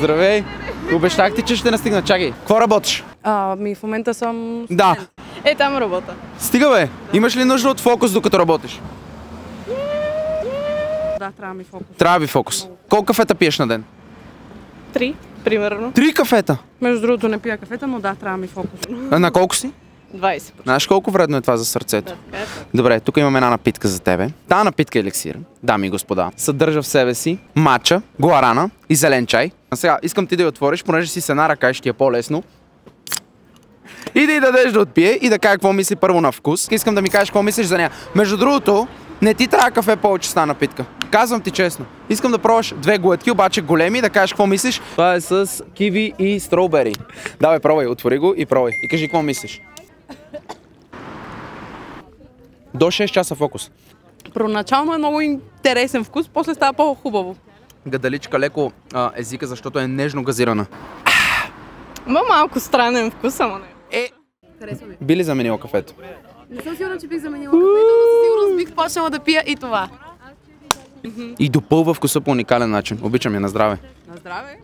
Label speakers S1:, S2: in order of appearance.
S1: Здравей! Обещах ти, че ще настигна. Чакай, какво работиш?
S2: В момента съм студент.
S1: Да.
S2: Там работя.
S1: Стига бе! Имаш ли нужда от фокус докато работиш?
S2: Да, трябва ми фокус.
S1: Трябва ви фокус. Колко кафета пиеш на ден?
S2: 3, примерно.
S1: 3 кафета?
S2: Между другото не пия кафета, но да, трябва ми фокус.
S1: На колко си?
S2: 20.
S1: Знаеш колко вредно е това за сърцето?
S2: Да,
S1: Добре, тук имаме една напитка за тебе. Тая напитка е еликсир, дами и господа. Съдържа в себе си мача, гуарана и зелен чай. А сега искам ти да я отвориш, понеже си с една ръка и ще ти е по-лесно. И да й дадеш да отпие и да кажа какво мисли първо на вкус. Искам да ми кажеш какво мислиш за нея. Между другото, не ти трябва кафе повече с тази напитка. Казвам ти честно. Искам да пробваш 2 глътки, обаче големи, и да кажеш какво мислиш. Това е с киви и строубери. Давай, пробвай, отвори го и пробвай. И кажи какво мислиш. До 6 часа фокус.
S2: Първоначално е много интересен вкус, после става по-хубаво.
S1: Гадаличка леко езика, защото е нежно газирана.
S2: Има малко странен вкус, ама не. Харесва ми.
S1: Би ли заменила кафето?
S2: Не съм сигурна, че бих заменила кафето, но със сигурност бих почнала да пия и това.
S1: И допълва вкуса по уникален начин. Обичам я, на здраве.
S2: На здраве!